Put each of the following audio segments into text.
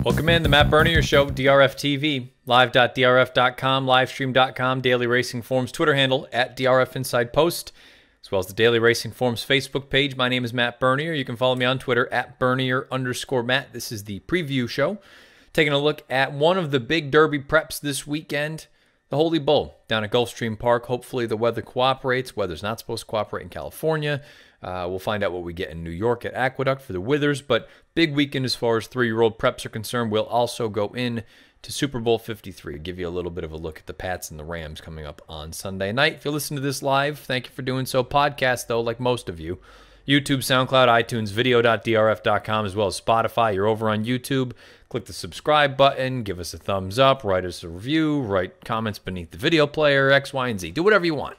Welcome in the Matt Bernier Show, DRFTV, live.drf.com, livestream.com, Daily Racing Forums Twitter handle @DRF Inside Post, as well as the Daily Racing Forums Facebook page. My name is Matt Bernier. You can follow me on Twitter @Bernier_Matt. This is the preview show, taking a look at one of the big Derby preps this weekend, the Holy Bull down at Gulfstream Park. Hopefully the weather cooperates. Weather's not supposed to cooperate in California. We'll find out what we get in New York at Aqueduct for the Withers, but big weekend as far as three-year-old preps are concerned. We'll also go in to Super Bowl 53, give you a little bit of a look at the Pats and the Rams coming up on Sunday night. If you listen to this live, thank you for doing so. Podcast, though, like most of you, YouTube, SoundCloud, iTunes, video.drf.com, as well as Spotify. You're over on YouTube. Click the subscribe button, give us a thumbs up, write us a review, write comments beneath the video player, X, Y, and Z. Do whatever you want.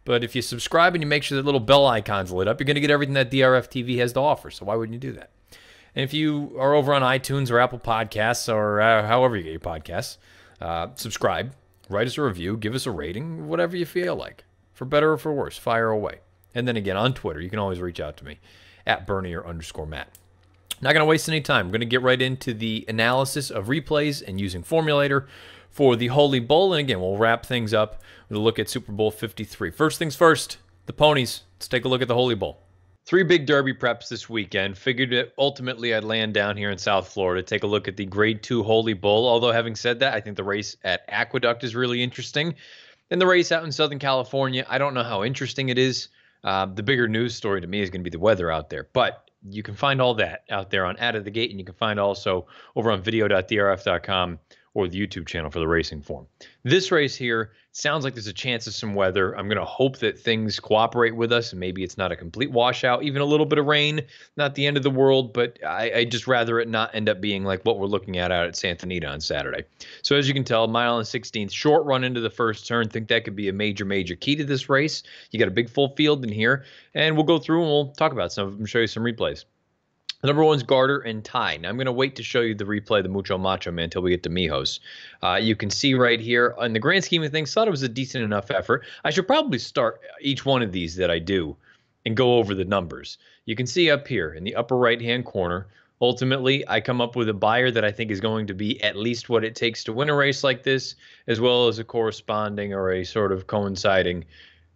But if you subscribe and you make sure that little bell icon's lit up, you're going to get everything that DRFTV has to offer. So why wouldn't you do that? And if you are over on iTunes or Apple Podcasts or however you get your podcasts, subscribe, write us a review, give us a rating, whatever you feel like. For better or for worse, fire away. And then again, on Twitter, you can always reach out to me @Bernier_Matt. Not going to waste any time. I'm going to get right into the analysis of replays and using Formulator for the Holy Bull. And again, we'll wrap things up with a look at Super Bowl 53. First things first, the ponies. Let's take a look at the Holy Bull. Three big Derby preps this weekend. Figured that ultimately I'd land down here in South Florida, take a look at the Grade 2 Holy Bull. Although having said that, I think the race at Aqueduct is really interesting. And the race out in Southern California, I don't know how interesting it is. The bigger news story to me is going to be the weather out there. But you can find all that out there on Out of the Gate, and you can find also over on video.drf.com or the YouTube channel for the Racing Form. This race here sounds like there's a chance of some weather. I'm going to hope that things cooperate with us, and maybe it's not a complete washout, even a little bit of rain, not the end of the world, but I just rather it not end up being like what we're looking at out at Santa Anita on Saturday. So as you can tell, mile and 16th, short run into the first turn. Think that could be a major, major key to this race. You got a big full field in here, and we'll go through and we'll talk about some of them, show you some replays. Number one's Garter and Ty. Now, I'm going to wait to show you the replay of the Mucho Macho Man until we get to Mijos. You can see right here, in the grand scheme of things, thought it was a decent enough effort. I should probably start each one of these that I do and go over the numbers. You can see up here in the upper right-hand corner, ultimately, I come up with a buyer that I think is going to be at least what it takes to win a race like this, as well as a corresponding or a sort of coinciding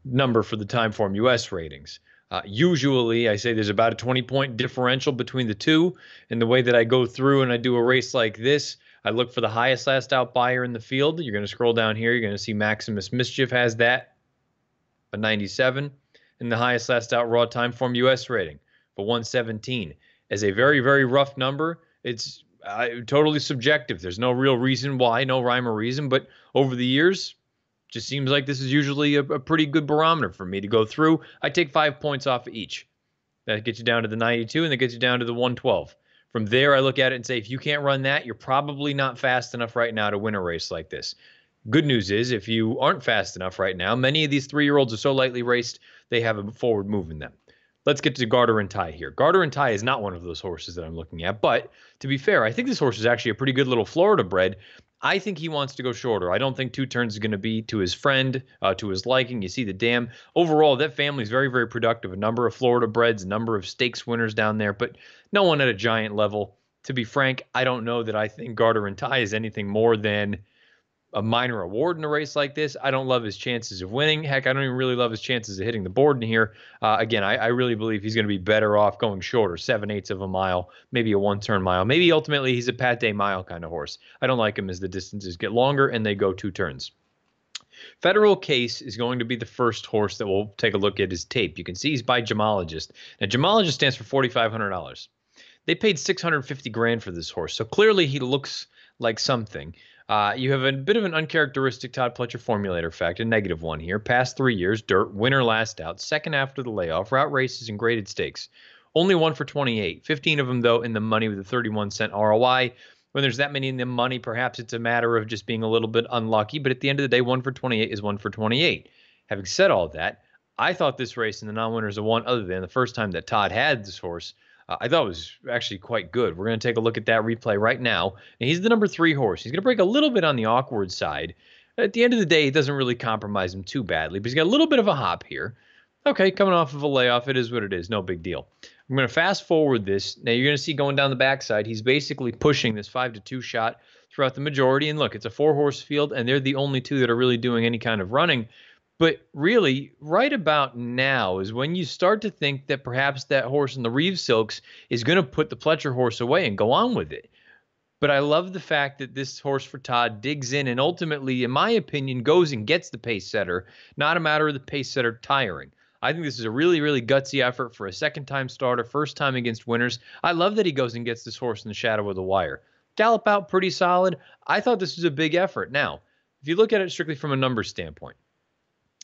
number for the Timeform US ratings. Usually, I say there's about a 20-point differential between the two. And the way that I go through and I do a race like this, I look for the highest last out buyer in the field. You're going to scroll down here. You're going to see Maximus Mischief has that, a 97. And the highest last out raw Timeform US rating, for 117. As a very, very rough number, it's totally subjective. There's no real reason why, no rhyme or reason. But over the years, just seems like this is usually a pretty good barometer for me to go through. I take 5 points off of each. That gets you down to the 92, and that gets you down to the 112. From there, I look at it and say, if you can't run that, you're probably not fast enough right now to win a race like this. Good news is, if you aren't fast enough right now, many of these three-year-olds are so lightly raced, they have a forward move in them. Let's get to Garter and Ty here. Garter and Ty is not one of those horses that I'm looking at, but to be fair, I think this horse is actually a pretty good little Florida bred. I think he wants to go shorter. I don't think 2 turns is going to be to his friend, to his liking. You see the dam. Overall, that family is very, very productive. A number of Florida breds, a number of stakes winners down there, but no one at a giant level. To be frank, I don't know that I think Garter and Ty is anything more than a minor award in a race like this. I don't love his chances of winning. Heck, I don't even really love his chances of hitting the board in here. Again, I really believe he's going to be better off going shorter, 7/8 of a mile, maybe a 1-turn mile. Maybe ultimately he's a Pate mile kind of horse. I don't like him as the distances get longer and they go 2 turns. Federal Case is going to be the first horse that we'll take a look at his tape. You can see he's by Gemologist. Now, Gemologist stands for $4,500. They paid $650 grand for this horse, so clearly he looks like something. You have a bit of an uncharacteristic Todd Pletcher formulator effect, a negative one here. Past 3 years, dirt, winner last out, second after the layoff, route races and graded stakes. Only 1 for 28. 15 of them, though, in the money with a 31-cent ROI. When there's that many in the money, perhaps it's a matter of just being a little bit unlucky. But at the end of the day, 1 for 28 is 1 for 28. Having said all that, I thought this race in the non-winners of one, other than the first time that Todd had this horse, I thought it was actually quite good. We're going to take a look at that replay right now. And he's the number 3 horse. He's going to break a little bit on the awkward side. At the end of the day, it doesn't really compromise him too badly, but he's got a little bit of a hop here. Okay, coming off of a layoff, it is what it is. No big deal. I'm going to fast forward this. Now you're going to see going down the backside, he's basically pushing this 5-2 shot throughout the majority. And look, it's a 4-horse field, and they're the only two that are really doing any kind of running. But really, right about now is when you start to think that perhaps that horse in the Reeves Silks is going to put the Pletcher horse away and go on with it. But I love the fact that this horse for Todd digs in and ultimately, in my opinion, goes and gets the pace setter, not a matter of the pace setter tiring. I think this is a really, really gutsy effort for a second-time starter, first time against winners. I love that he goes and gets this horse in the shadow of the wire. Gallop out pretty solid. I thought this was a big effort. Now, if you look at it strictly from a numbers standpoint,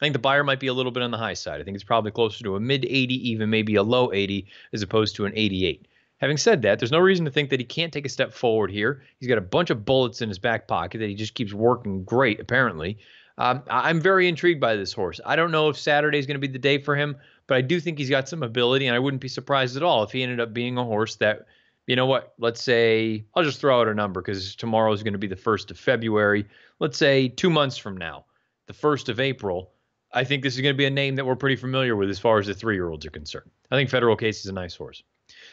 I think the Beyer might be a little bit on the high side. I think it's probably closer to a mid-80, even maybe a low 80, as opposed to an 88. Having said that, there's no reason to think that he can't take a step forward here. He's got a bunch of bullets in his back pocket that he just keeps working great, apparently. I'm very intrigued by this horse. I don't know if Saturday is going to be the day for him, but I do think he's got some ability, and I wouldn't be surprised at all if he ended up being a horse that, you know what, let's say, I'll just throw out a number because tomorrow is going to be the 1st of February. Let's say 2 months from now, the 1st of April, I think this is going to be a name that we're pretty familiar with as far as the 3-year-olds are concerned. I think Federal Case is a nice horse.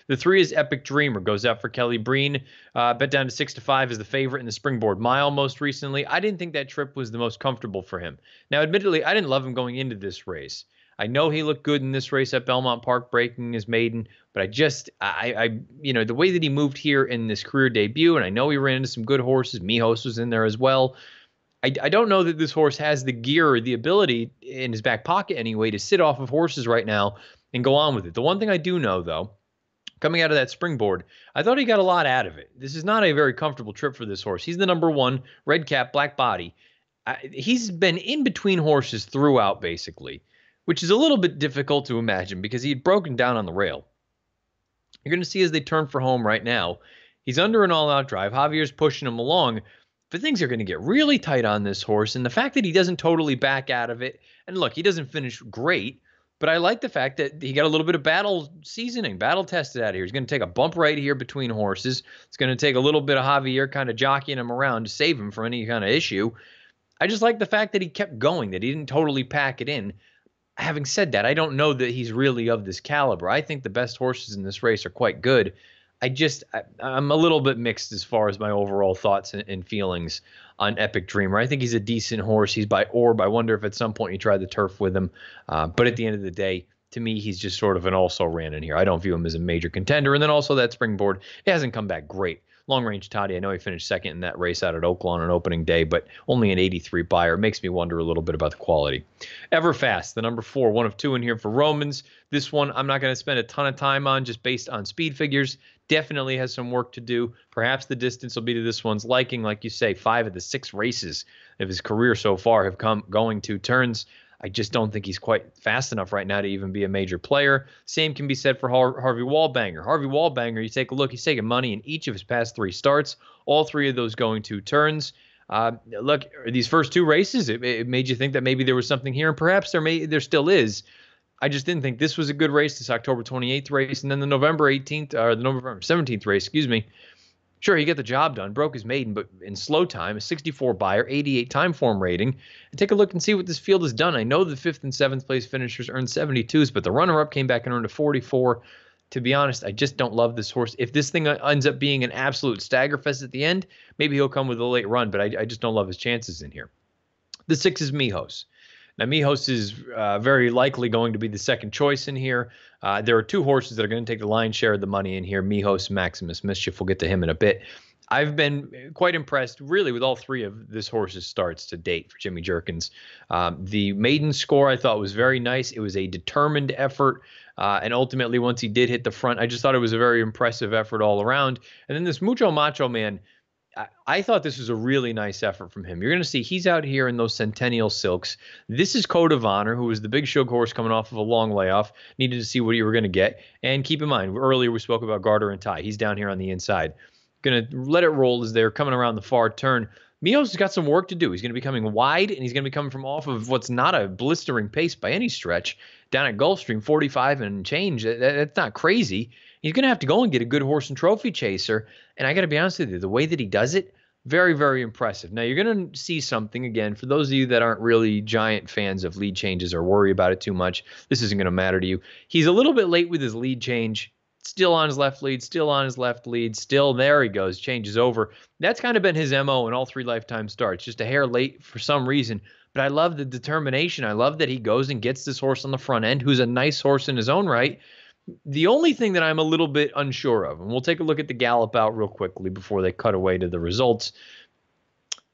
The 3 is Epic Dreamer, goes out for Kelly Breen. Bet down to 6-5 as the favorite in the Springboard Mile most recently. I didn't think that trip was the most comfortable for him. Now, admittedly, I didn't love him going into this race. I know he looked good in this race at Belmont Park, breaking his maiden, but the way that he moved here in this career debut, and I know he ran into some good horses. Mijos was in there as well. I don't know that this horse has the gear or the ability in his back pocket anyway to sit off of horses right now and go on with it. The one thing I do know, though, coming out of that springboard, I thought he got a lot out of it. This is not a very comfortable trip for this horse. He's the number 1, red cap, black body. He's been in between horses throughout, basically, which is a little bit difficult to imagine because he had broken down on the rail. You're going to see as they turn for home right now, he's under an all-out drive. Javier's pushing him along, but things are going to get really tight on this horse. And the fact that he doesn't totally back out of it, and look, he doesn't finish great, but I like the fact that he got a little bit of battle seasoning, battle tested out here. He's going to take a bump right here between horses. It's going to take a little bit of Javier kind of jockeying him around to save him from any kind of issue. I just like the fact that he kept going, that he didn't totally pack it in. Having said that, I don't know that he's really of this caliber. I think the best horses in this race are quite good. I'm a little bit mixed as far as my overall thoughts and feelings on Epic Dreamer. I think he's a decent horse. He's by Orb. I wonder if at some point you try the turf with him. But at the end of the day, to me, he's just sort of an also-ran in here. I don't view him as a major contender. And then also that springboard, it hasn't come back great. Long-range Toddy, I know he finished second in that race out at Oaklawn on opening day, but only an 83 Beyer. Makes me wonder a little bit about the quality. Everfast, the number 4, 1 of 2 in here for Romans. This one I'm not going to spend a ton of time on just based on speed figures. Definitely has some work to do. Perhaps the distance will be to this one's liking. Like you say, 5 of the 6 races of his career so far have come going 2 turns. I just don't think he's quite fast enough right now to even be a major player. Same can be said for Harvey Wallbanger. Harvey Wallbanger, you take a look, he's taken money in each of his past 3 starts, all 3 of those going 2 turns. Look, these first 2 races, it made you think that maybe there was something here, and perhaps there still is. I just didn't think this was a good race, this October 28th race, and then the November 17th race, excuse me. Sure, he got the job done, broke his maiden, but in slow time, a 64 Beyer, 88 time form rating. And take a look and see what this field has done. I know the 5th and 7th place finishers earned 72s, but the runner-up came back and earned a 44. To be honest, I just don't love this horse. If this thing ends up being an absolute staggerfest at the end, maybe he'll come with a late run, but I just don't love his chances in here. The 6 is Mijos. Now, Mijos is very likely going to be the second choice in here. There are 2 horses that are going to take the lion's share of the money in here, Mijos, Maximus Mischief. We'll get to him in a bit. I've been quite impressed, really, with all 3 of this horse's starts to date for Jimmy Jerkins. The maiden score I thought was very nice. It was a determined effort. And ultimately, once he did hit the front, I just thought it was a very impressive effort all around. And then this Mucho Macho Man, I thought this was a really nice effort from him. You're going to see he's out here in those Centennial Silks. This is Code of Honor, who was the big shug horse coming off of a long layoff. Needed to see what you were going to get. And keep in mind, earlier we spoke about Garter and Ty. He's down here on the inside. Going to let it roll as they're coming around the far turn. Mijos has got some work to do. He's going to be coming wide, and he's going to be coming from off of what's not a blistering pace by any stretch. Down at Gulfstream, 45 and change. That's not crazy. He's going to have to go and get a good horse and trophy chaser. And I got to be honest with you, the way that he does it, very, very impressive. Now, you're going to see something, again, for those of you that aren't really giant fans of lead changes or worry about it too much, this isn't going to matter to you. He's a little bit late with his lead change Still on his left lead, still on his left lead, still there he goes, changes over. That's kind of been his MO in all 3 lifetime starts, just a hair late for some reason. But I love the determination. I love that he goes and gets this horse on the front end, who's a nice horse in his own right. The only thing that I'm a little bit unsure of, and we'll take a look at the gallop out real quickly before they cut away to the results.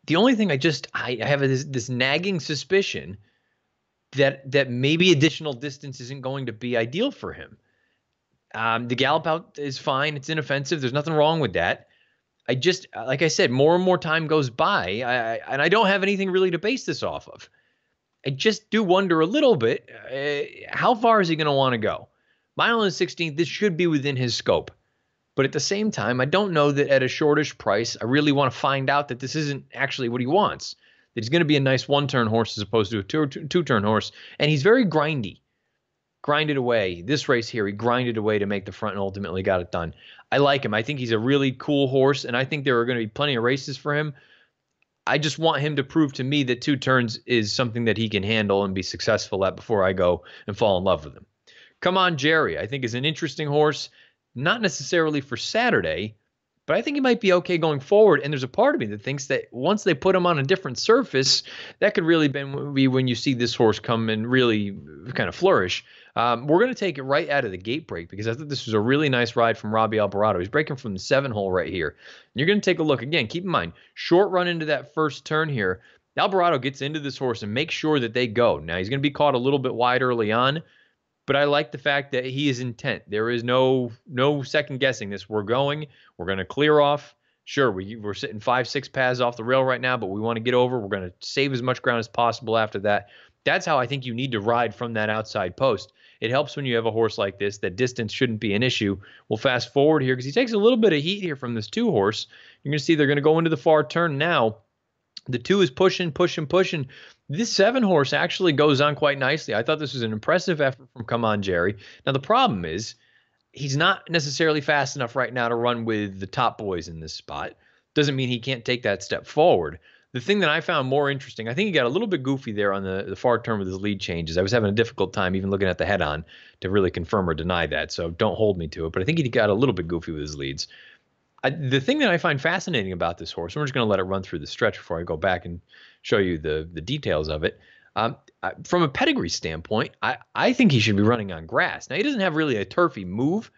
The only thing I have this nagging suspicion that maybe additional distance isn't going to be ideal for him. The gallop out is fine. It's inoffensive. There's nothing wrong with that. I just, like I said, more and more time goes by, and I don't have anything really to base this off of. I just do wonder a little bit, how far is he going to want to go? Mile and 16th, this should be within his scope. But at the same time, I don't know that at a shortish price, I really want to find out that this isn't actually what he wants. That he's going to be a nice one-turn horse as opposed to a two-turn horse. And he's very grindy. Grinded away. This race here, he grinded away to make the front and ultimately got it done. I like him. I think he's a really cool horse, and I think there are going to be plenty of races for him. I just want him to prove to me that 2 turns is something that he can handle and be successful at before I go and fall in love with him. Come On Jerry, I think, is an interesting horse, not necessarily for Saturday, but I think he might be okay going forward. And there's a part of me that thinks that once they put him on a different surface, that could really be when you see this horse come and really kind of flourish. We're going to take it right out of the gate break because I thought this was a really nice ride from Robbie Alvarado. He's breaking from the 7 hole right here. And you're going to take a look. Again, keep in mind, short run into that first turn here. Alvarado gets into this horse and makes sure that they go. Now, he's going to be caught a little bit wide early on, but I like the fact that he is intent. There is no second guessing this. We're going. We're going to clear off. Sure, we're sitting 5-6 paths off the rail right now, but we want to get over. We're going to save as much ground as possible after that. That's how I think you need to ride from that outside post. It helps when you have a horse like this. That distance shouldn't be an issue. We'll fast forward here because he takes a little bit of heat here from this 2 horse. You're going to see they're going to go into the far turn now. The 2 is pushing. This 7 horse actually goes on quite nicely. I thought this was an impressive effort from Come On Jerry. Now, the problem is he's not necessarily fast enough right now to run with the top boys in this spot. Doesn't mean he can't take that step forward. The thing that I found more interesting, I think he got a little bit goofy there on the far turn with his lead changes. I was having a difficult time even looking at the head-on to really confirm or deny that, so don't hold me to it. But I think he got a little bit goofy with his leads. The thing that I find fascinating about this horse, and we're just going to let it run through the stretch before I go back and show you the details of it. From a pedigree standpoint, I think he should be running on grass. Now, he doesn't have really a turfy move.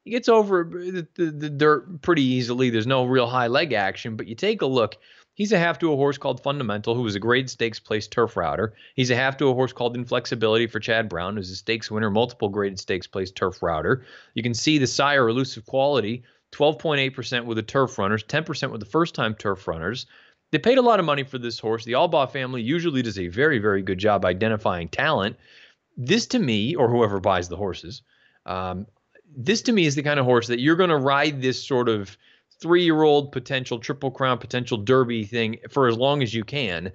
He gets over the dirt pretty easily. There's no real high leg action, but you take a look. He's a half to a horse called Fundamental, who was a grade stakes place turf router. He's a half to a horse called Inflexibility for Chad Brown, who's a stakes winner, multiple graded stakes place turf router. You can see the sire Elusive Quality, 12.8% with the turf runners, 10% with the first-time turf runners. They paid a lot of money for this horse. The Albaugh family usually does a very, very good job identifying talent. This, to me, or whoever buys the horses, this, to me, is the kind of horse that you're going to ride this sort of 3-year-old potential Triple Crown, potential Derby thing for as long as you can.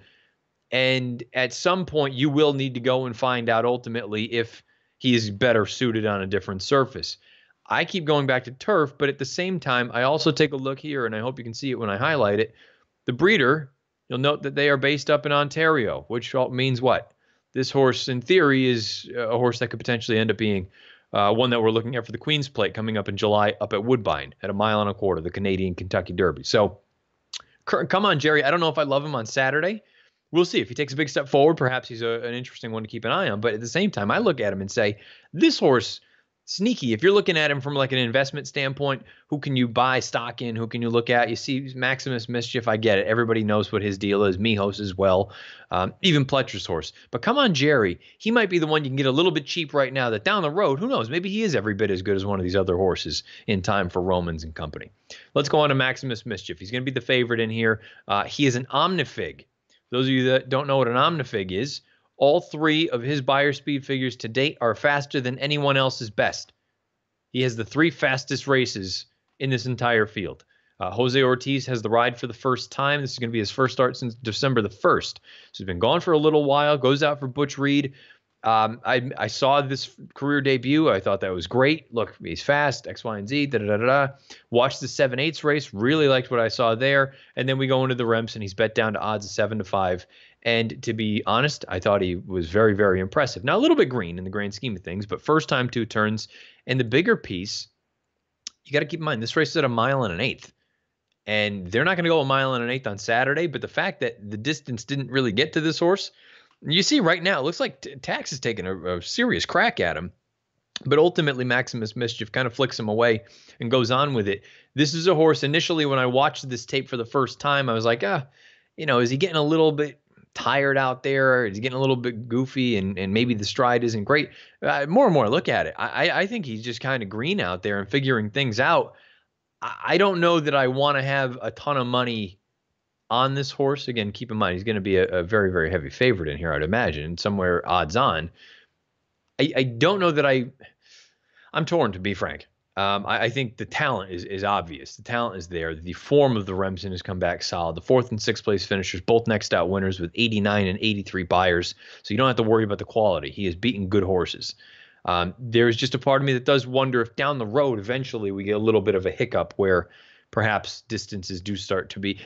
And at some point, you will need to go and find out ultimately if he is better suited on a different surface. I keep going back to turf, but at the same time, I also take a look here, and I hope you can see it when I highlight it. The breeder, you'll note that they are based up in Ontario, which means what? This horse, in theory, is a horse that could potentially end up being one that we're looking at for the Queen's Plate coming up in July up at Woodbine at 1.25 miles, the Canadian Kentucky Derby. So, Come On Jerry, I don't know if I love him on Saturday. We'll see. If he takes a big step forward, perhaps he's an interesting one to keep an eye on. But at the same time, I look at him and say, this horse, sneaky. If you're looking at him from like an investment standpoint, who can you buy stock in? Who can you look at? You see Maximus Mischief, I get it. Everybody knows what his deal is. Mijos as well. Even Pletcher's horse. But Come On Jerry, he might be the one you can get a little bit cheap right now that down the road, who knows? Maybe he is every bit as good as one of these other horses in time for Romans and company. Let's go on to Maximus Mischief. He's going to be the favorite in here. He is an omnifig. For those of you that don't know what an omnifig is, all 3 of his Beyer speed figures to date are faster than anyone else's best. He has the 3 fastest races in this entire field. Jose Ortiz has the ride for the first time. This is going to be his first start since December the 1st. So he's been gone for a little while, goes out for Butch Reed. I saw this career debut. I thought that was great. Look, he's fast, X, Y, and Z, da-da-da-da. Watched the 7/8 race. Really liked what I saw there. And then we go into the Remsen. He's bet down to odds of 7-5. And to be honest, I thought he was very, very impressive. Now, a little bit green in the grand scheme of things, but first time 2 turns. And the bigger piece, you got to keep in mind, this race is at 1.125 miles. And they're not going to go 1.125 miles on Saturday, but the fact that the distance didn't really get to this horse, you see right now, it looks like Tax is taking a serious crack at him. But ultimately, Maximus Mischief kind of flicks him away and goes on with it. This is a horse, initially, when I watched this tape for the first time, I was like, is he getting a little bit tired out there? Is he getting a little bit goofy and maybe the stride isn't great? More and more I look at it, I think he's just kind of green out there and figuring things out. I don't know that I want to have a ton of money on this horse. Again, keep in mind, he's going to be a very, very heavy favorite in here, I'd imagine, somewhere odds on. I don't know that I'm torn, to be frank. I think the talent is obvious. The talent is there. The form of the Remsen has come back solid. The 4th and 6th place finishers, both next out winners with 89 and 83 buyers. So you don't have to worry about the quality. He has beaten good horses. There's just a part of me that does wonder if down the road, eventually we get a little bit of a hiccup where perhaps distances do start to be,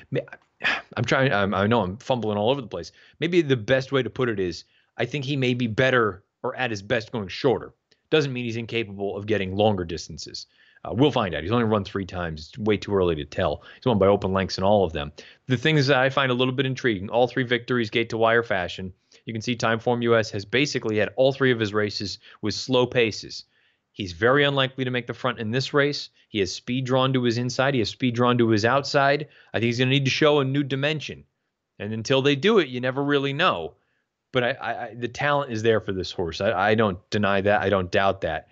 I know I'm fumbling all over the place. Maybe the best way to put it is, I think he may be better or at his best going shorter. Doesn't mean he's incapable of getting longer distances. We'll find out. He's only run 3 times. It's way too early to tell. He's won by open lengths in all of them. The things that I find a little bit intriguing, all 3 victories gate to wire fashion. You can see Timeform US has basically had all 3 of his races with slow paces. He's very unlikely to make the front in this race. He has speed drawn to his inside. He has speed drawn to his outside. I think he's going to need to show a new dimension. And until they do it, you never really know. But the talent is there for this horse. I don't deny that. I don't doubt that.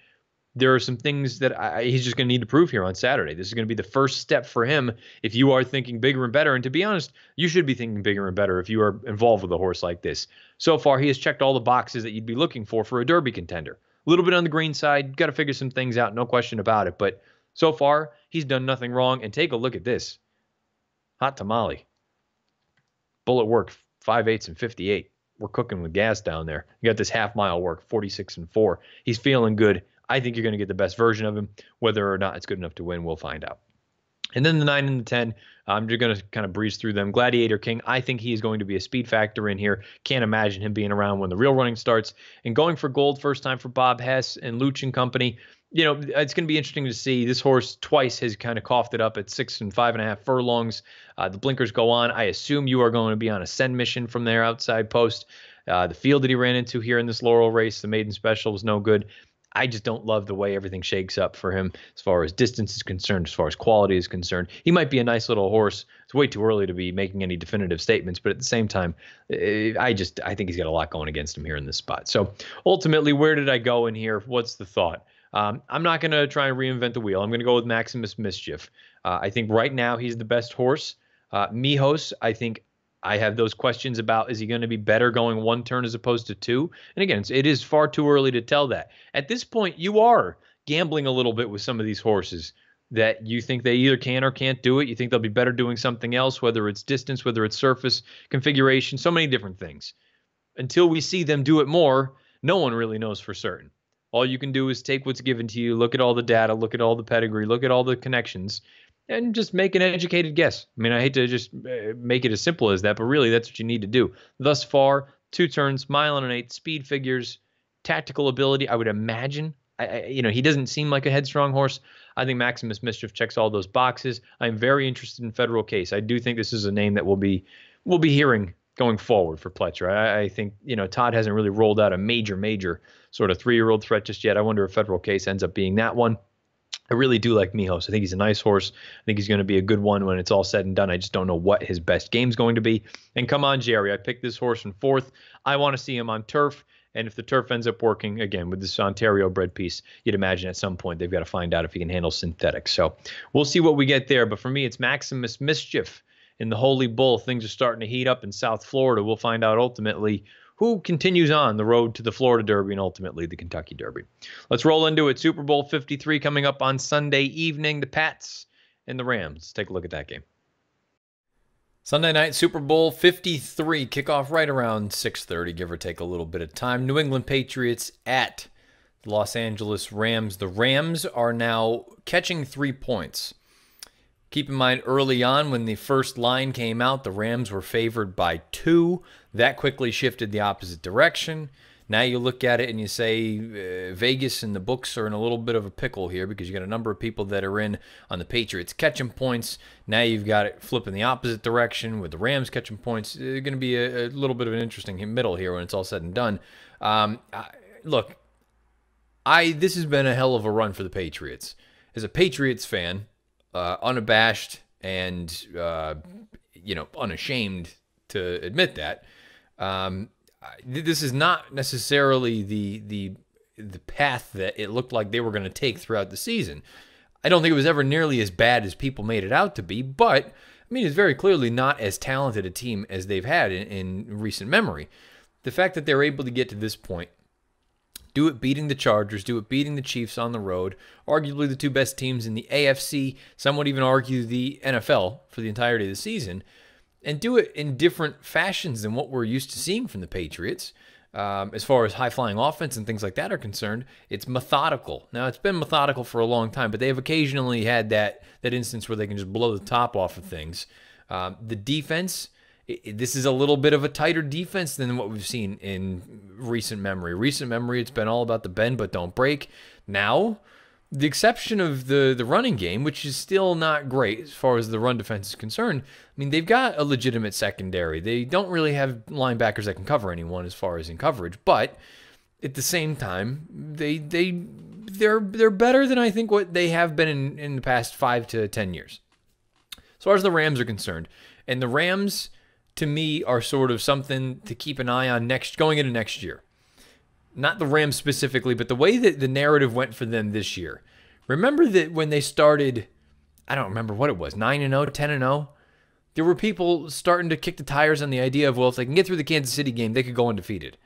There are some things that he's just going to need to prove here on Saturday. This is going to be the first step for him if you are thinking bigger and better. And to be honest, you should be thinking bigger and better if you are involved with a horse like this. So far, he has checked all the boxes that you'd be looking for a Derby contender. A little bit on the green side. Got to figure some things out, no question about it. But so far, he's done nothing wrong. And take a look at this. Hot tamale. Bullet work, 5/8 and 58. We're cooking with gas down there. You got this half-mile work, 46 and 4. He's feeling good. I think you're going to get the best version of him. Whether or not it's good enough to win, we'll find out. And then the 9 and the 10, I'm just going to kind of breeze through them. Gladiator King, I think he is going to be a speed factor in here. Can't imagine him being around when the real running starts. And going for gold, first time for Bob Hess and Luch and company. It's going to be interesting to see. This horse twice has kind of coughed it up at 6 and 5.5 furlongs. The blinkers go on. I assume you are going to be on a send mission from their outside post. The field that he ran into here in this Laurel race, the maiden special, was no good. I just don't love the way everything shakes up for him as far as distance is concerned, as far as quality is concerned. He might be a nice little horse. It's way too early to be making any definitive statements, but at the same time, I think he's got a lot going against him here in this spot. So ultimately, where did I go in here? What's the thought? I'm not going to try and reinvent the wheel. I'm going to go with Maximus Mischief. I think right now he's the best horse. Mijos, I think I have those questions about, is he going to be better going 1 turn as opposed to 2? And again, it is far too early to tell that. At this point, you are gambling a little bit with some of these horses that you think they either can or can't do it. You think they'll be better doing something else, whether it's distance, whether it's surface, configuration, so many different things. Until we see them do it more, no one really knows for certain. All you can do is take what's given to you, look at all the data, look at all the pedigree, look at all the connections, and just make an educated guess. I mean, I hate to just make it as simple as that, but really that's what you need to do. Thus far, 2 turns, 1.125 speed figures, tactical ability, I would imagine. He doesn't seem like a headstrong horse. I think Maximus Mischief checks all those boxes. I'm very interested in Federal Case. I do think this is a name that we'll be hearing going forward for Pletcher. I think, Todd hasn't really rolled out a major sort of 3-year-old threat just yet. I wonder if Federal Case ends up being that one. I really do like Mijos. I think he's a nice horse. I think he's going to be a good one when it's all said and done. I just don't know what his best game's going to be. And come on, Jerry. I picked this horse in 4th. I want to see him on turf. And if the turf ends up working, again, with this Ontario bred piece, you'd imagine at some point they've got to find out if he can handle synthetics. So we'll see what we get there. But for me, it's Maximus Mischief in the Holy Bull. Things are starting to heat up in South Florida. We'll find out ultimately who continues on the road to the Florida Derby and ultimately the Kentucky Derby. Let's roll into it. Super Bowl 53 coming up on Sunday evening. The Pats and the Rams. Let's take a look at that game. Sunday night, Super Bowl 53. Kickoff right around 6:30, give or take a little bit of time. New England Patriots at the Los Angeles Rams. The Rams are now catching 3 points. Keep in mind, early on when the first line came out, the Rams were favored by 2. That quickly shifted the opposite direction. Now you look at it and you say Vegas and the books are in a little bit of a pickle here because you got a number of people that are in on the Patriots catching points. Now you've got it flipping the opposite direction with the Rams catching points. It's going to be a little bit of an interesting middle here when it's all said and done. Look, this has been a hell of a run for the Patriots. As a Patriots fan, unabashed and unashamed to admit that, this is not necessarily the path that it looked like they were going to take throughout the season. I don't think it was ever nearly as bad as people made it out to be, but I mean, it's very clearly not as talented a team as they've had in recent memory. The fact that they're able to get to this point, do it beating the Chargers, do it beating the Chiefs on the road, arguably the two best teams in the AFC, some would even argue the NFL for the entirety of the season, and do it in different fashions than what we're used to seeing from the Patriots. As far as high-flying offense and things like that are concerned, it's methodical. Now, it's been methodical for a long time, but they have occasionally had that instance where they can just blow the top off of things. The defense, this is a little bit of a tighter defense than what we've seen in recent memory. Recent memory, it's been all about the bend but don't break. Now, the exception of the running game, which is still not great as far as the run defense is concerned, I mean, they've got a legitimate secondary. They don't really have linebackers that can cover anyone as far as in coverage, but at the same time, they're better than I think what they have been in the past 5 to 10 years. As far as the Rams are concerned, and the Rams, to me, are sort of something to keep an eye on going into next year. Not the Rams specifically, but the way that the narrative went for them this year. Remember that when they started, I don't remember what it was, 9-0, 10-0, there were people starting to kick the tires on the idea of, well, if they can get through the Kansas City game, they could go undefeated.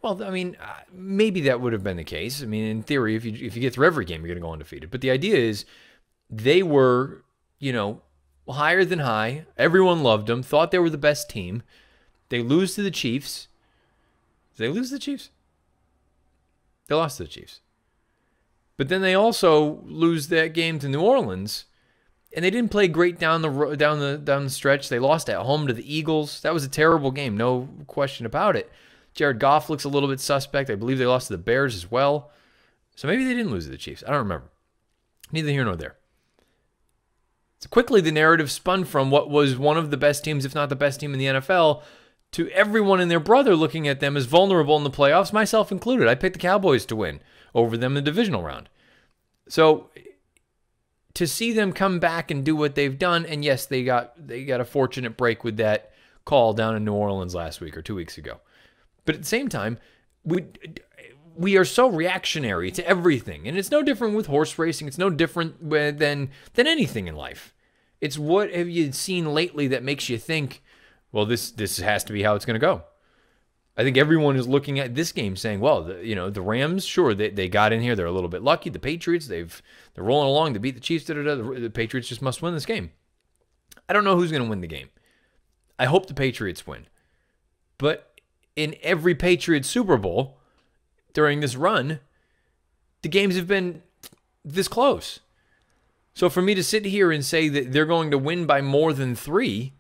Well, I mean, maybe that would have been the case. I mean, in theory, if you get through every game, you're going to go undefeated. But the idea is they were, higher than high. Everyone loved them, thought they were the best team. They lose to the Chiefs. Did they lose to the Chiefs? They lost to the Chiefs. But then they also lose that game to New Orleans, and they didn't play great down the stretch. They lost at home to the Eagles. That was a terrible game, no question about it. Jared Goff looks a little bit suspect. I believe they lost to the Bears as well. So maybe they didn't lose to the Chiefs. I don't remember. Neither here nor there. So quickly the narrative spun from what was one of the best teams, if not the best team in the NFL, to everyone and their brother looking at them as vulnerable in the playoffs, myself included. I picked the Cowboys to win over them in the divisional round. So to see them come back and do what they've done, and yes, they got a fortunate break with that call down in New Orleans last week or 2 weeks ago. But at the same time, we are so reactionary to everything, and it's no different with horse racing. It's no different than anything in life. It's what have you seen lately that makes you think, well, this has to be how it's going to go. I think everyone is looking at this game saying, well, the Rams, sure, they got in here. They're a little bit lucky. The Patriots, they're rolling along. They beat the Chiefs. The Patriots just must win this game. I don't know who's going to win the game. I hope the Patriots win. But in every Patriots Super Bowl during this run, the games have been this close. So for me to sit here and say that they're going to win by more than 3,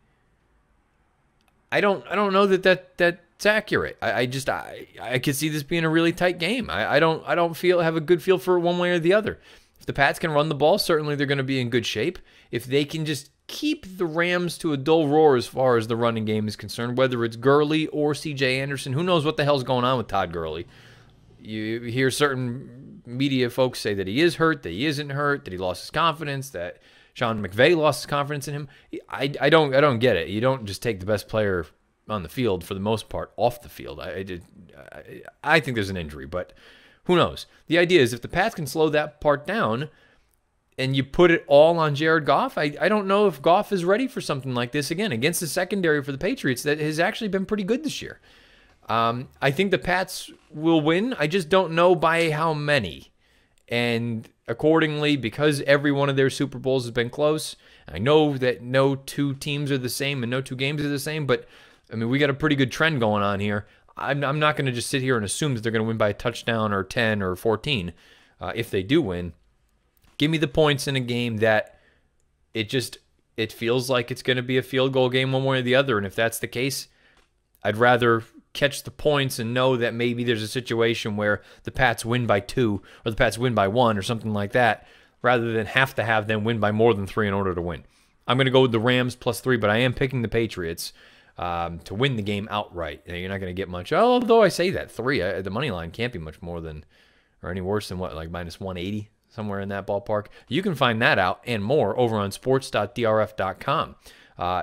I don't know that's accurate. I could see this being a really tight game. I don't have a good feel for it one way or the other. If the Pats can run the ball, certainly they're going to be in good shape. If they can just keep the Rams to a dull roar as far as the running game is concerned, whether it's Gurley or C.J. Anderson, who knows what the hell's going on with Todd Gurley. You hear certain media folks say that he is hurt, that he isn't hurt, that he lost his confidence, that Sean McVay lost his confidence in him. I don't get it. You don't just take the best player on the field for the most part off the field. I think there's an injury, but who knows? The idea is if the Pats can slow that part down and you put it all on Jared Goff, I don't know if Goff is ready for something like this again against the secondary for the Patriots that has actually been pretty good this year. I think the Pats will win. I just don't know by how many. And accordingly, because every one of their Super Bowls has been close, I know that no two teams are the same and no two games are the same, but I mean, we got a pretty good trend going on here. I'm not going to just sit here and assume that they're going to win by a touchdown or 10 or 14 if they do win. Give me the points in a game that it feels like it's going to be a field goal game one way or the other. And if that's the case, I'd rather catch the points and know that maybe there's a situation where the Pats win by 2 or the Pats win by 1 or something like that, rather than have to have them win by more than 3 in order to win. I'm going to go with the Rams +3, but I am picking the Patriots to win the game outright. You're not going to get much. Although I say that 3, the money line can't be much more than, or any worse than what, like -180, somewhere in that ballpark. You can find that out and more over on sports.drf.com.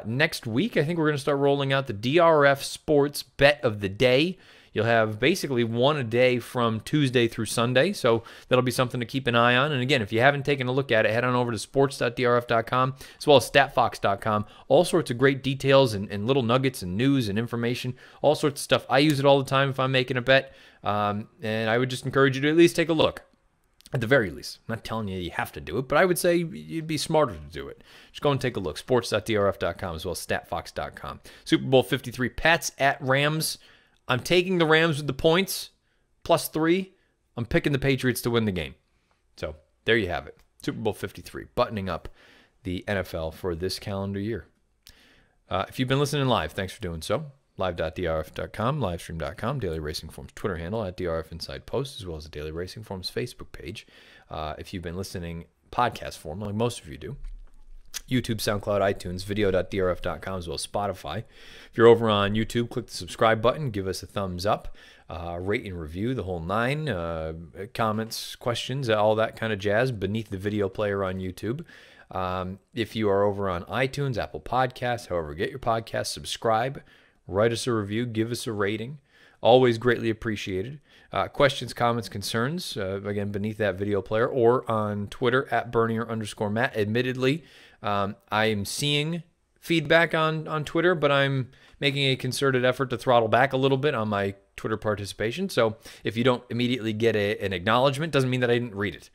Next week, I think we're going to start rolling out the DRF Sports Bet of the Day. You'll have basically one a day from Tuesday through Sunday, so that'll be something to keep an eye on. And again, if you haven't taken a look at it, head on over to sports.drf.com as well as statfox.com. All sorts of great details and little nuggets and news and information, all sorts of stuff. I use it all the time if I'm making a bet, and I would just encourage you to at least take a look. At the very least, I'm not telling you you have to do it, but I would say you'd be smarter to do it. Just go and take a look. Sports.drf.com as well as statfox.com. Super Bowl 53, Pats at Rams. I'm taking the Rams with the points, +3. I'm picking the Patriots to win the game. So there you have it. Super Bowl 53, buttoning up the NFL for this calendar year. If you've been listening live, thanks for doing so. Live.drf.com, livestream.com, Daily Racing Forms Twitter handle at DRF Inside Post, as well as the Daily Racing Forms Facebook page. If you've been listening podcast form, like most of you do, YouTube, SoundCloud, iTunes, video.drf.com, as well as Spotify. If you're over on YouTube, click the subscribe button, give us a thumbs up, rate and review, the whole 9, comments, questions, all that kind of jazz beneath the video player on YouTube. If you are over on iTunes, Apple Podcasts, however you get your podcasts, subscribe, write us a review, give us a rating. Always greatly appreciated. Questions, comments, concerns, again, beneath that video player or on Twitter at Bernier_Matt. Admittedly, I am seeing feedback on Twitter, but I'm making a concerted effort to throttle back a little bit on my Twitter participation. So if you don't immediately get an acknowledgement, doesn't mean that I didn't read it.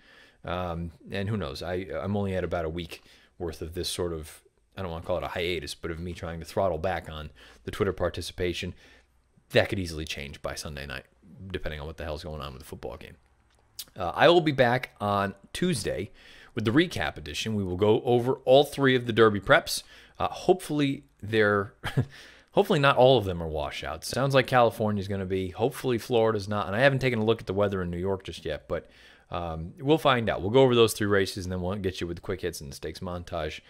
And who knows? I'm only at about a week worth of this sort of, I don't want to call it a hiatus, but of me trying to throttle back on the Twitter participation. That could easily change by Sunday night, depending on what the hell's going on with the football game. I will be back on Tuesday with the recap edition. We will go over all 3 of the Derby preps. Hopefully hopefully not all of them are washouts. Sounds like California's going to be. Hopefully Florida's not. And I haven't taken a look at the weather in New York just yet, but we'll find out. We'll go over those 3 races, and then we'll get you with the quick hits and the stakes montage.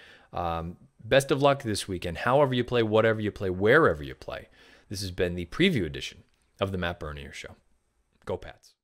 Best of luck this weekend. However you play, whatever you play, wherever you play. This has been the preview edition of the Matt Bernier Show. Go Pats.